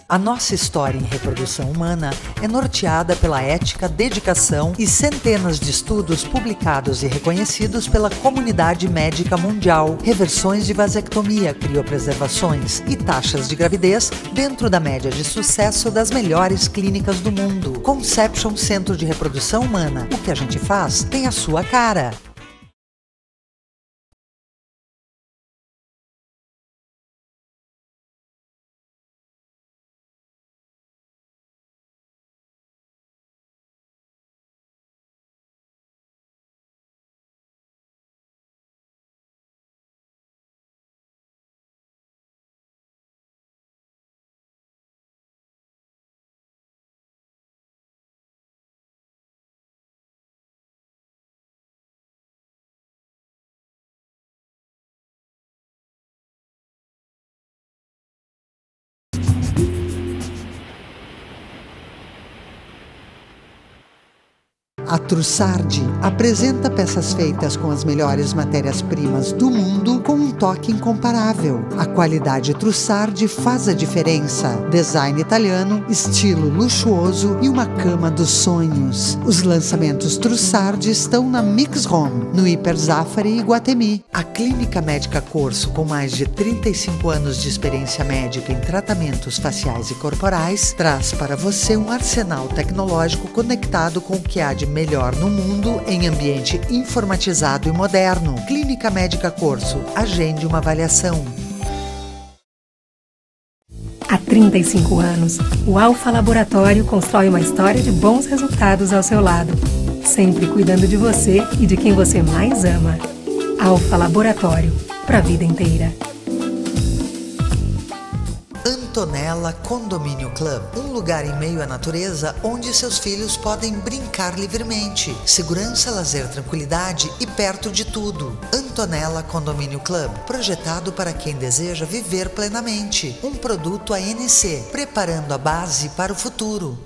A: A nossa história em reprodução humana é norteada pela ética, dedicação e centenas de estudos publicados e reconhecidos pela comunidade médica mundial, reversões de vasectomia, criopreservações e taxas de gravidez dentro da média de sucesso das melhores clínicas do mundo. Conception Centro de Reprodução Humana. O que a gente faz tem a sua cara. A Trussardi apresenta peças feitas com as melhores matérias-primas do mundo com um toque incomparável. A qualidade Trussardi faz a diferença. Design italiano, estilo luxuoso e uma cama dos sonhos. Os lançamentos Trussardi estão na Mix Home, no Hiper Zafari e Iguatemi. A Clínica Médica Corso, com mais de 35 anos de experiência médica em tratamentos faciais e corporais, traz para você um arsenal tecnológico conectado com o que há de melhor no mundo em ambiente informatizado e moderno. Clínica Médica Corso. Agende uma avaliação.
N: Há 35 anos, o Alfa Laboratório constrói uma história de bons resultados ao seu lado, sempre cuidando de você e de quem você mais ama. Alfa Laboratório, para a vida inteira.
A: Antonella Condomínio Club, um lugar em meio à natureza onde seus filhos podem brincar livremente. Segurança, lazer, tranquilidade e perto de tudo. Antonella Condomínio Club, projetado para quem deseja viver plenamente. Um produto ANC, preparando a base para o futuro.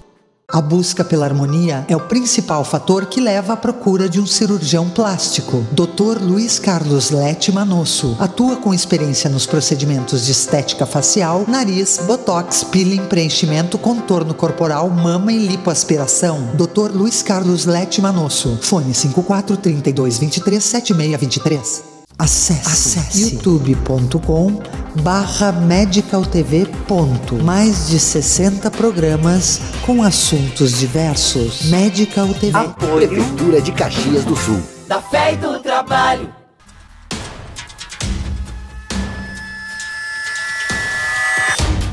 A: A busca pela harmonia é o principal fator que leva à procura de um cirurgião plástico. Dr. Luiz Carlos Lete Manosso atua com experiência nos procedimentos de estética facial, nariz, botox, peeling, preenchimento, contorno corporal, mama e lipoaspiração. Dr. Luiz Carlos Lete Manosso. Fone 54 32 23 76 23. Acesse youtube.com/medicaltv. Mais de 60 programas com assuntos diversos. Medical TV.
J: Apoio Prefeitura de Caxias do Sul.
K: Da fé e do trabalho.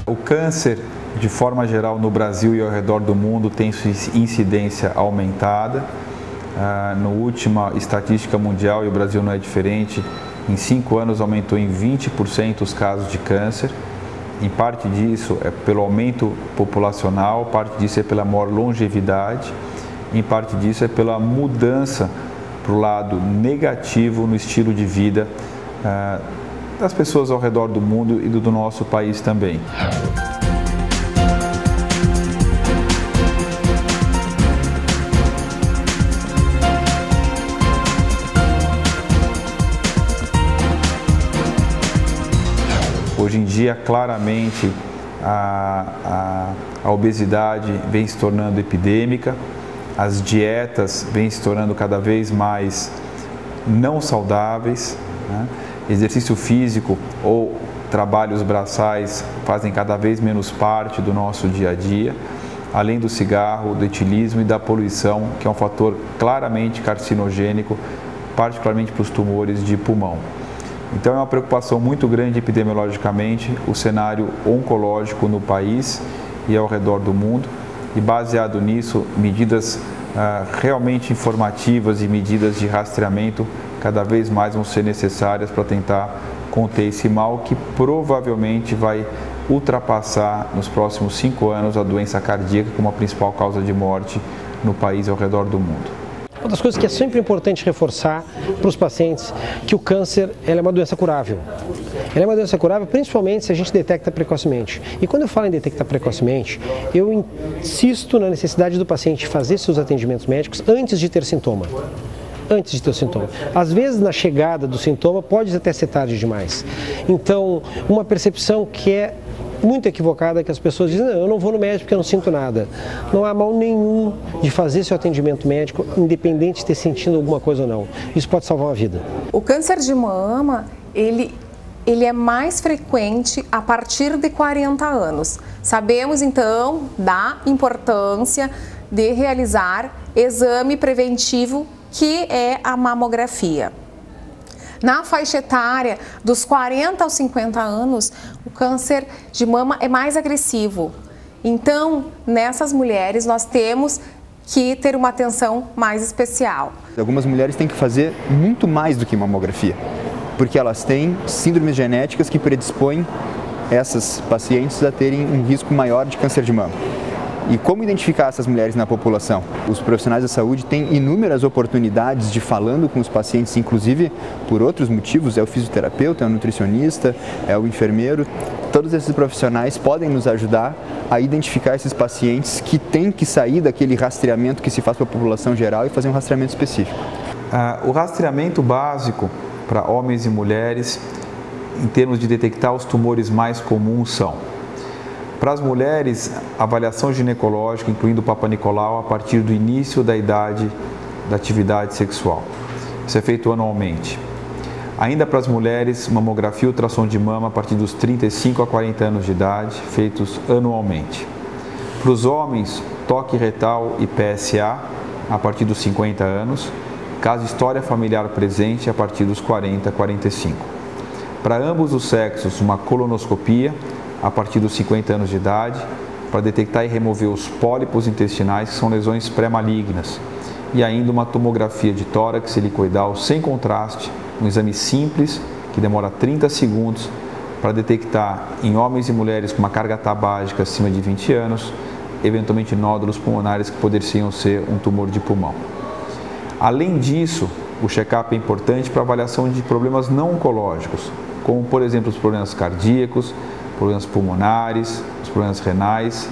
C: O câncer, de forma geral, no Brasil e ao redor do mundo, tem sua incidência aumentada. Na última estatística mundial, e o Brasil não é diferente, em 5 anos aumentou em 20% os casos de câncer. Em parte disso é pelo aumento populacional, parte disso é pela maior longevidade, em parte disso é pela mudança para o lado negativo no estilo de vida das pessoas ao redor do mundo e do nosso país também. Hoje em dia, claramente, a obesidade vem se tornando epidêmica, as dietas vêm se tornando cada vez mais não saudáveis, né? Exercício físico ou trabalhos braçais fazem cada vez menos parte do nosso dia a dia, além do cigarro, do etilismo e da poluição, que é um fator claramente carcinogênico, particularmente para os tumores de pulmão. Então é uma preocupação muito grande epidemiologicamente o cenário oncológico no país e ao redor do mundo, e baseado nisso, medidas realmente informativas e medidas de rastreamento cada vez mais vão ser necessárias para tentar conter esse mal que provavelmente vai ultrapassar nos próximos 5 anos a doença cardíaca como a principal causa de morte no país e ao redor do mundo.
F: Uma das coisas que é sempre importante reforçar para os pacientes que o câncer é uma doença curável. Ela é uma doença curável principalmente se a gente detecta precocemente. E quando eu falo em detectar precocemente, eu insisto na necessidade do paciente fazer seus atendimentos médicos antes de ter sintoma. Antes de ter o sintoma. Às vezes, na chegada do sintoma, pode até ser tarde demais. Então, uma percepção que é muito equivocada, que as pessoas dizem, não, eu não vou no médico porque eu não sinto nada. Não há mal nenhum de fazer seu atendimento médico, independente de ter sentido alguma coisa ou não. Isso pode salvar uma vida.
I: O câncer de mama, ele é mais frequente a partir de 40 anos. Sabemos, então, da importância de realizar exame preventivo, que é a mamografia. Na faixa etária dos 40 aos 50 anos, o câncer de mama é mais agressivo. Então, nessas mulheres, nós temos que ter uma atenção mais especial.
O: Algumas mulheres têm que fazer muito mais do que mamografia, porque elas têm síndromes genéticas que predispõem essas pacientes a terem um risco maior de câncer de mama. E como identificar essas mulheres na população? Os profissionais da saúde têm inúmeras oportunidades de falando com os pacientes, inclusive por outros motivos, é o fisioterapeuta, é o nutricionista, é o enfermeiro. Todos esses profissionais podem nos ajudar a identificar esses pacientes que têm que sair daquele rastreamento que se faz para a população geral e fazer um rastreamento específico.
C: O rastreamento básico para homens e mulheres, em termos de detectar os tumores mais comuns, são: para as mulheres, avaliação ginecológica, incluindo o Papa Nicolau, a partir do início da idade da atividade sexual. Isso é feito anualmente. Ainda para as mulheres, mamografia e ultrassom de mama a partir dos 35 a 40 anos de idade, feitos anualmente. Para os homens, toque retal e PSA a partir dos 50 anos, caso história familiar presente a partir dos 40 a 45. Para ambos os sexos, uma colonoscopia a partir dos 50 anos de idade, para detectar e remover os pólipos intestinais, que são lesões pré-malignas, e ainda uma tomografia de tórax helicoidal sem contraste, um exame simples, que demora 30 segundos, para detectar em homens e mulheres com uma carga tabágica acima de 20 anos, eventualmente nódulos pulmonares que poderiam ser um tumor de pulmão. Além disso, o check-up é importante para avaliação de problemas não oncológicos, como, por exemplo, os problemas cardíacos, problemas pulmonares, os problemas renais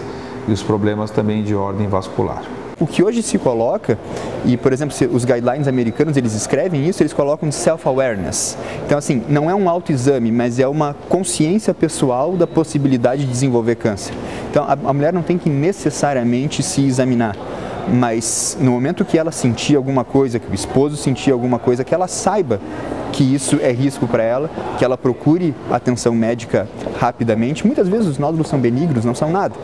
C: e os problemas também de ordem vascular.
O: O que hoje se coloca, e por exemplo, os guidelines americanos, eles escrevem isso, eles colocam de self-awareness. Então assim, não é um autoexame, mas é uma consciência pessoal da possibilidade de desenvolver câncer. Então a mulher não tem que necessariamente se examinar, mas no momento que ela sentir alguma coisa, que o esposo sentir alguma coisa, que ela saiba que isso é risco para ela, que ela procure atenção médica rapidamente. Muitas vezes os nódulos são benignos, não são nada,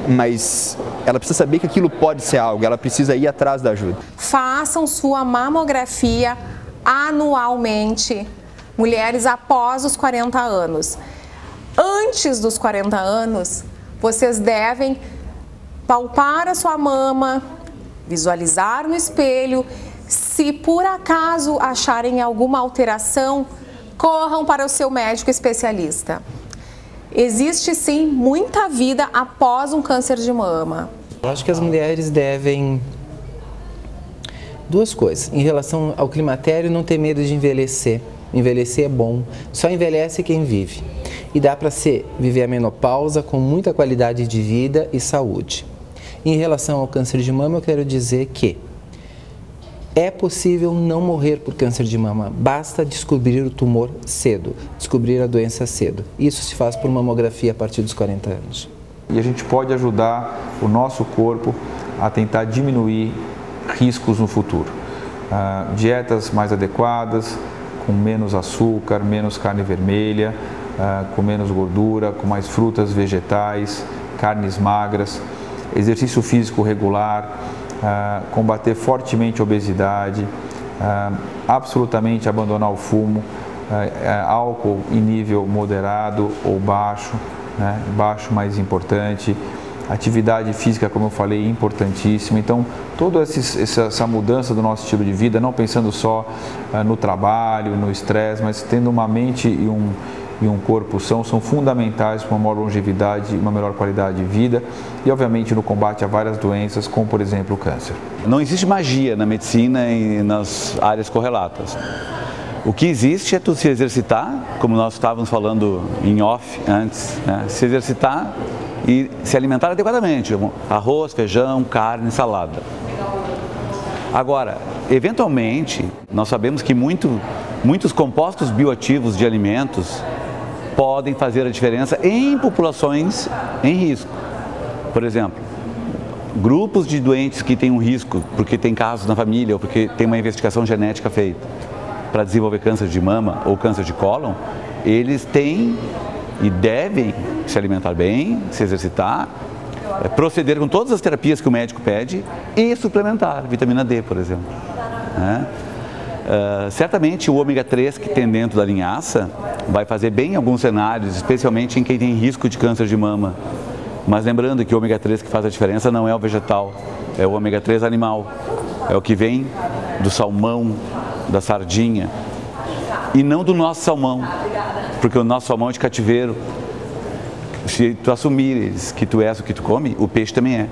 O: mas ela precisa saber que aquilo pode ser algo, ela precisa ir atrás da ajuda.
I: Façam sua mamografia anualmente, mulheres após os 40 anos. Antes dos 40 anos, vocês devem palpar a sua mama, visualizar no espelho. Se por acaso acharem alguma alteração, corram para o seu médico especialista. Existe sim muita vida após um câncer de mama.
D: Eu acho que as mulheres devem duas coisas. Em relação ao climatério, não ter medo de envelhecer. Envelhecer é bom, só envelhece quem vive. E dá para viver a menopausa com muita qualidade de vida e saúde. Em relação ao câncer de mama, eu quero dizer que é possível não morrer por câncer de mama, basta descobrir o tumor cedo, descobrir a doença cedo. Isso se faz por mamografia a partir dos 40 anos.
C: E a gente pode ajudar o nosso corpo a tentar diminuir riscos no futuro. Dietas mais adequadas, com menos açúcar, menos carne vermelha, com menos gordura, com mais frutas, vegetais, carnes magras, exercício físico regular, combater fortemente a obesidade, absolutamente abandonar o fumo, álcool em nível moderado ou baixo, né? Baixo mais importante, atividade física, como eu falei, importantíssima. Então, toda essa mudança do nosso estilo de vida, não pensando só no trabalho, no estresse, mas tendo uma mente e um corpo são fundamentais para uma maior longevidade e uma melhor qualidade de vida e, obviamente, no combate a várias doenças, como, por exemplo, o câncer.
R: Não existe magia na medicina e nas áreas correlatas. O que existe é tu se exercitar, como nós estávamos falando em off antes, né? Se exercitar e se alimentar adequadamente, arroz, feijão, carne, salada. Agora, eventualmente, nós sabemos que muitos compostos bioativos de alimentos podem fazer a diferença em populações em risco. Por exemplo, grupos de doentes que têm um risco, porque tem casos na família ou porque tem uma investigação genética feita para desenvolver câncer de mama ou câncer de cólon, eles têm e devem se alimentar bem, se exercitar, proceder com todas as terapias que o médico pede e suplementar, vitamina D, por exemplo. Certamente o ômega 3 que tem dentro da linhaça vai fazer bem em alguns cenários, especialmente em quem tem risco de câncer de mama. Mas lembrando que o ômega 3 que faz a diferença não é o vegetal, é o ômega 3 animal. É o que vem do salmão, da sardinha e não do nosso salmão, porque o nosso salmão é de cativeiro. Se tu assumires que tu és o que tu come, o peixe também é.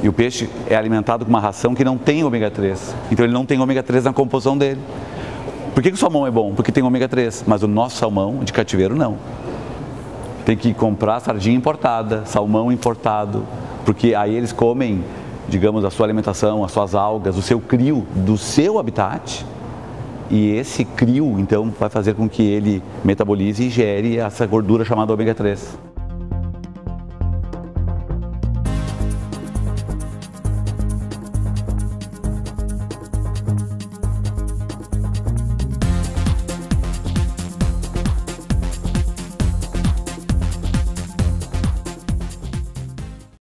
R: E o peixe é alimentado com uma ração que não tem ômega 3. Então ele não tem ômega 3 na composição dele. Por que o salmão é bom? Porque tem ômega 3, mas o nosso salmão de cativeiro não. Tem que comprar sardinha importada, salmão importado, porque aí eles comem, digamos, a sua alimentação, as suas algas, o seu crio do seu habitat. E esse crio, então, vai fazer com que ele metabolize e gere essa gordura chamada ômega 3.